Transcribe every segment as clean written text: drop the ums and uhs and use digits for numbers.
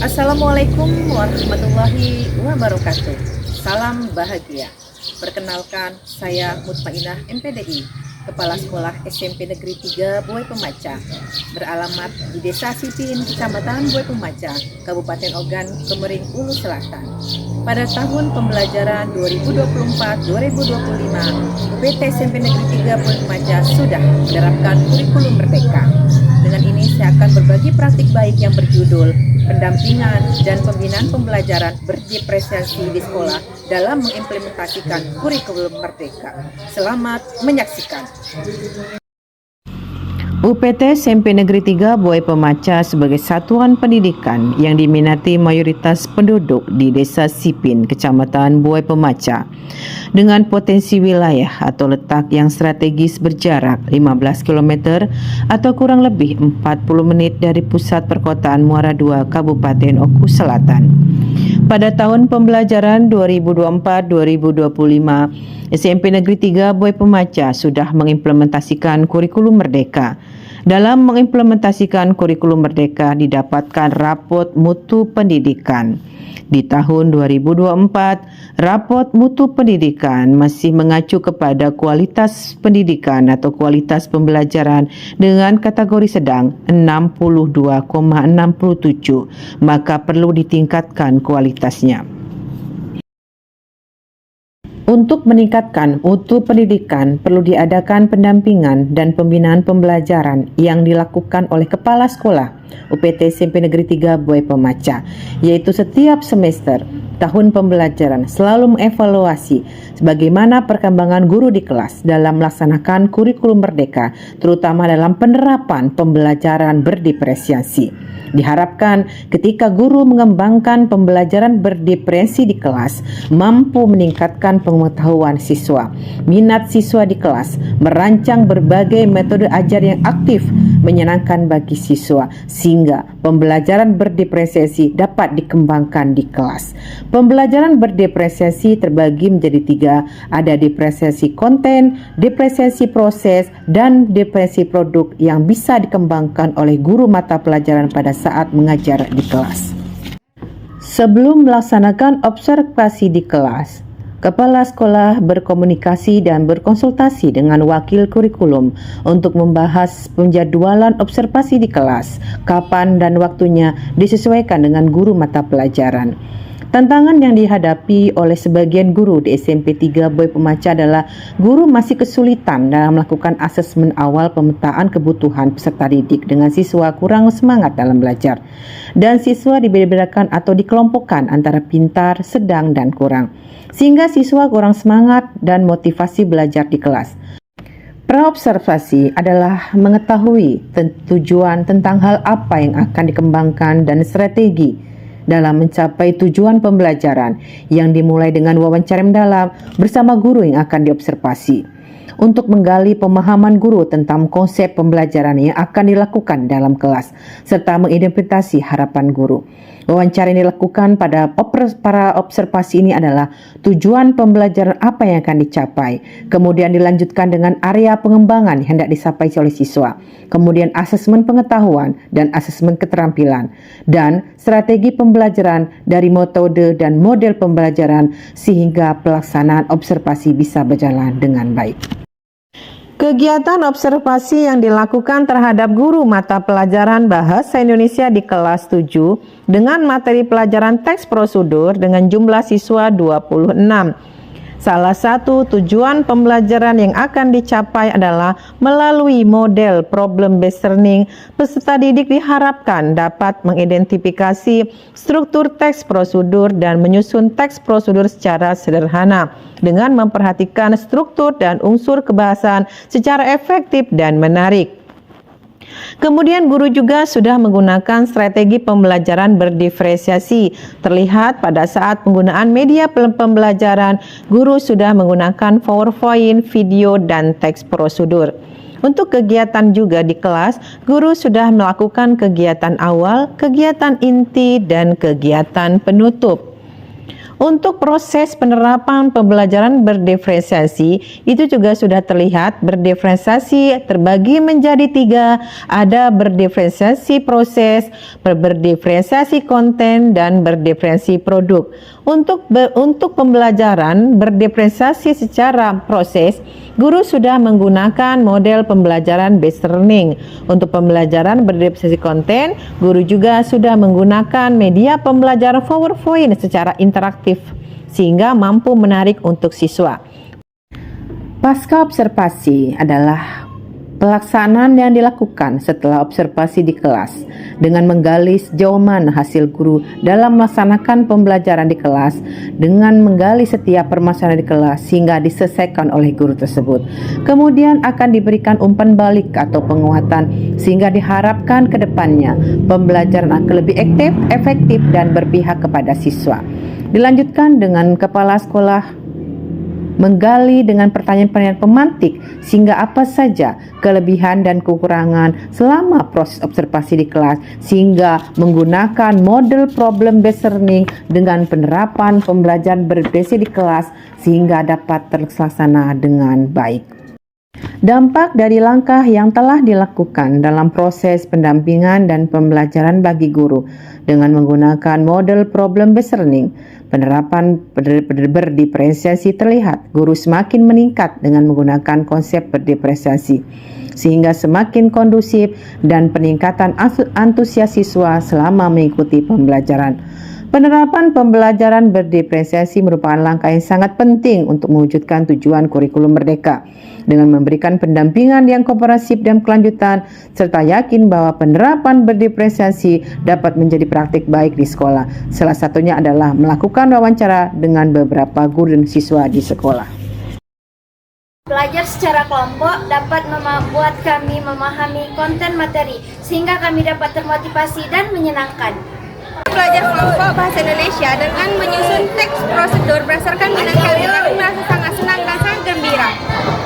Assalamualaikum warahmatullahi wabarakatuh. Salam bahagia. Perkenalkan, saya Mutmainah MPDI, Kepala Sekolah SMP Negeri 3 Buai Pemaca, beralamat di Desa Sipin, Kecamatan Buai Pemaca, Kabupaten Ogan, Kemering, Ulu Selatan. Pada tahun pembelajaran 2024-2025, UPT SMP Negeri 3 Buai Pemaca sudah menerapkan kurikulum merdeka. Dengan ini saya akan berbagi praktik baik yang berjudul pendampingan dan pembinaan pembelajaran berdiferensiasi di sekolah dalam mengimplementasikan kurikulum merdeka. Selamat menyaksikan. UPT SMP Negeri 3 Buai Pemaca sebagai satuan pendidikan yang diminati mayoritas penduduk di Desa Sipin, Kecamatan Buai Pemaca, dengan potensi wilayah atau letak yang strategis berjarak 15 km atau kurang lebih 40 menit dari pusat perkotaan Muara II, Kabupaten Oku Selatan. Pada tahun pembelajaran 2024-2025, SMP Negeri 3 Buai Pemaca sudah mengimplementasikan kurikulum merdeka. Dalam mengimplementasikan kurikulum merdeka didapatkan rapot mutu pendidikan. Di tahun 2024, rapot mutu pendidikan masih mengacu kepada kualitas pendidikan atau kualitas pembelajaran dengan kategori sedang 62,67, maka perlu ditingkatkan kualitasnya. Untuk meningkatkan mutu pendidikan, perlu diadakan pendampingan dan pembinaan pembelajaran yang dilakukan oleh Kepala Sekolah UPT SMP Negeri 3 Buai Pemaca, yaitu setiap semester tahun pembelajaran selalu mengevaluasi sebagaimana perkembangan guru di kelas dalam melaksanakan kurikulum merdeka, terutama dalam penerapan pembelajaran berdiferensiasi. Diharapkan ketika guru mengembangkan pembelajaran berdiferensi di kelas, mampu meningkatkan pengetahuan siswa, minat siswa di kelas, merancang berbagai metode ajar yang aktif, menyenangkan bagi siswa, sehingga pembelajaran berdiferensiasi dapat dikembangkan di kelas. Pembelajaran berdiferensiasi terbagi menjadi 3, ada diferensiasi konten, diferensiasi proses, dan diferensiasi produk yang bisa dikembangkan oleh guru mata pelajaran pada saat mengajar di kelas. Sebelum melaksanakan observasi di kelas, Kepala sekolah berkomunikasi dan berkonsultasi dengan wakil kurikulum untuk membahas penjadwalan observasi di kelas, kapan dan waktunya disesuaikan dengan guru mata pelajaran. Tantangan yang dihadapi oleh sebagian guru di SMP 3 Buai Pemaca adalah guru masih kesulitan dalam melakukan asesmen awal pemetaan kebutuhan peserta didik dengan siswa kurang semangat dalam belajar, dan siswa dibedakan atau dikelompokkan antara pintar, sedang, dan kurang, sehingga siswa kurang semangat dan motivasi belajar di kelas. Praobservasi adalah mengetahui tujuan tentang hal apa yang akan dikembangkan dan strategi dalam mencapai tujuan pembelajaran yang dimulai dengan wawancara mendalam bersama guru yang akan diobservasi untuk menggali pemahaman guru tentang konsep pembelajaran yang akan dilakukan dalam kelas serta mengidentifikasi harapan guru. Wawancara yang dilakukan pada para observasi ini adalah tujuan pembelajaran apa yang akan dicapai, kemudian dilanjutkan dengan area pengembangan yang hendak dicapai oleh siswa, kemudian asesmen pengetahuan dan asesmen keterampilan, dan strategi pembelajaran dari metode dan model pembelajaran sehingga pelaksanaan observasi bisa berjalan dengan baik. Kegiatan observasi yang dilakukan terhadap guru mata pelajaran Bahasa Indonesia di kelas 7 dengan materi pelajaran teks prosedur dengan jumlah siswa 26. Salah satu tujuan pembelajaran yang akan dicapai adalah melalui model problem based learning, peserta didik diharapkan dapat mengidentifikasi struktur teks prosedur dan menyusun teks prosedur secara sederhana dengan memperhatikan struktur dan unsur kebahasaan secara efektif dan menarik. Kemudian guru juga sudah menggunakan strategi pembelajaran berdiferensiasi. Terlihat pada saat penggunaan media pembelajaran, guru sudah menggunakan PowerPoint, video, dan teks prosedur. Untuk kegiatan juga di kelas, guru sudah melakukan kegiatan awal, kegiatan inti, dan kegiatan penutup. Untuk proses penerapan pembelajaran berdiferensiasi itu juga sudah terlihat. Berdiferensiasi terbagi menjadi 3, ada berdiferensiasi proses, berdiferensiasi konten, dan berdiferensiasi produk. Untuk pembelajaran berdiferensiasi secara proses, guru sudah menggunakan model pembelajaran based learning. Untuk pembelajaran berdiferensiasi konten, guru juga sudah menggunakan media pembelajaran PowerPoint secara interaktif sehingga mampu menarik untuk siswa. Pasca observasi adalah pelaksanaan yang dilakukan setelah observasi di kelas dengan menggali sejauh mana hasil guru dalam melaksanakan pembelajaran di kelas, dengan menggali setiap permasalahan di kelas sehingga diselesaikan oleh guru tersebut. Kemudian akan diberikan umpan balik atau penguatan sehingga diharapkan ke depannya pembelajaran akan lebih efektif dan berpihak kepada siswa. Dilanjutkan dengan kepala sekolah menggali dengan pertanyaan-pertanyaan pemantik sehingga apa saja kelebihan dan kekurangan selama proses observasi di kelas, sehingga menggunakan model problem based learning dengan penerapan pembelajaran berbasis di kelas sehingga dapat terlaksana dengan baik. Dampak dari langkah yang telah dilakukan dalam proses pendampingan dan pembelajaran bagi guru dengan menggunakan model problem based learning, penerapan berdiferensiasi terlihat. Guru semakin meningkat dengan menggunakan konsep berdiferensiasi sehingga semakin kondusif dan peningkatan antusias siswa selama mengikuti pembelajaran. Penerapan pembelajaran berdiferensiasi merupakan langkah yang sangat penting untuk mewujudkan tujuan kurikulum merdeka dengan memberikan pendampingan yang komprehensif dan kelanjutan, serta yakin bahwa penerapan berdiferensiasi dapat menjadi praktik baik di sekolah. Salah satunya adalah melakukan wawancara dengan beberapa guru dan siswa di sekolah. Belajar secara kelompok dapat membuat kami memahami konten materi sehingga kami dapat termotivasi dan menyenangkan. Belajar kelompok bahasa Indonesia dengan menyusun teks prosedur berdasarkan minat kami merasa sangat senang dan sangat gembira.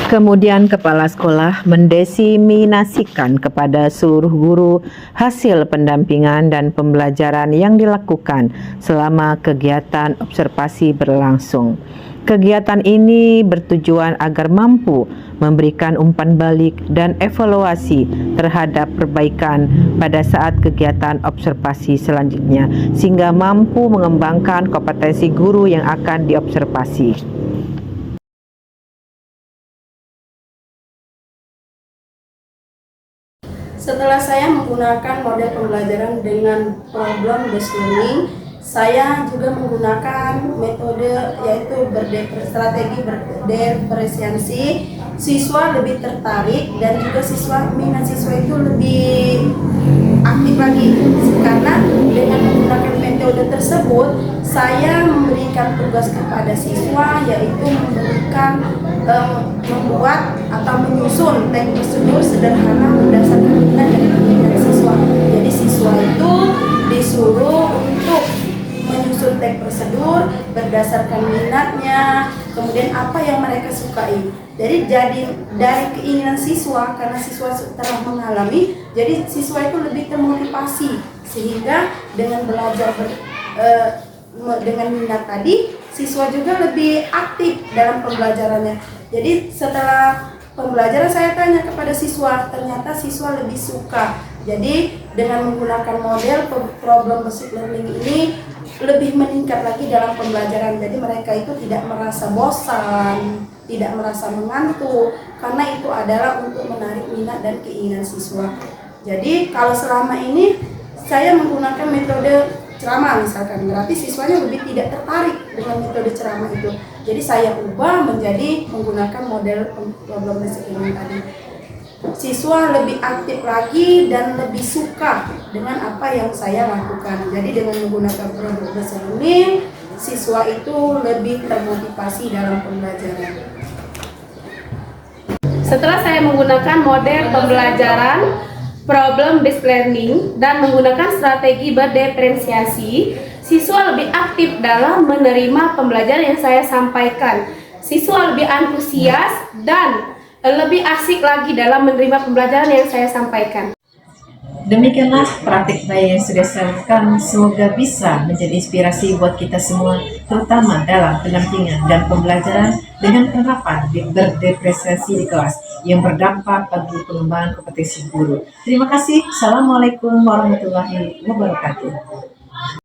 Kemudian kepala sekolah mendiseminasikan kepada seluruh guru hasil pendampingan dan pembelajaran yang dilakukan selama kegiatan observasi berlangsung. Kegiatan ini bertujuan agar mampu memberikan umpan balik dan evaluasi terhadap perbaikan pada saat kegiatan observasi selanjutnya, sehingga mampu mengembangkan kompetensi guru yang akan diobservasi. Setelah saya menggunakan model pembelajaran dengan problem based learning, saya juga menggunakan metode yaitu strategi berdiferensiasi. Siswa lebih tertarik dan juga minat siswa itu lebih aktif lagi, karena dengan menggunakan metode tersebut saya memberikan tugas kepada siswa yaitu membuat atau menyusun teks prosedur sederhana berdasarkan minat dan keinginan siswa. Jadi siswa itu disuruh untuk menyusun teks prosedur berdasarkan minatnya, kemudian apa yang mereka sukai. Jadi dari keinginan siswa, karena siswa telah mengalami, jadi siswa itu lebih termotivasi sehingga dengan belajar dengan minat tadi, siswa juga lebih aktif dalam pembelajarannya. Jadi setelah pembelajaran saya tanya kepada siswa, ternyata siswa lebih suka. Jadi dengan menggunakan model problem based learning ini lebih meningkat lagi dalam pembelajaran. Jadi mereka itu tidak merasa bosan, tidak merasa mengantuk, karena itu adalah untuk menarik minat dan keinginan siswa. Jadi kalau selama ini saya menggunakan metode ceramah misalkan, berarti siswanya lebih tidak tertarik dengan metode ceramah itu. Jadi saya ubah menjadi menggunakan model problem based learning tadi. Siswa lebih aktif lagi dan lebih suka dengan apa yang saya lakukan. Jadi dengan menggunakan problem based learning, siswa itu lebih termotivasi dalam pembelajaran. Setelah saya menggunakan model pembelajaran problem based learning dan menggunakan strategi berdiferensiasi, siswa lebih aktif dalam menerima pembelajaran yang saya sampaikan. Siswa lebih antusias dan lebih asik lagi dalam menerima pembelajaran yang saya sampaikan. Demikianlah praktik baik yang sudah saya lakukan, semoga bisa menjadi inspirasi buat kita semua, terutama dalam pendampingan dan pembelajaran dengan penerapan berdepresiasi di kelas yang berdampak bagi pengembangan kompetensi guru. Terima kasih. Assalamualaikum warahmatullahi wabarakatuh.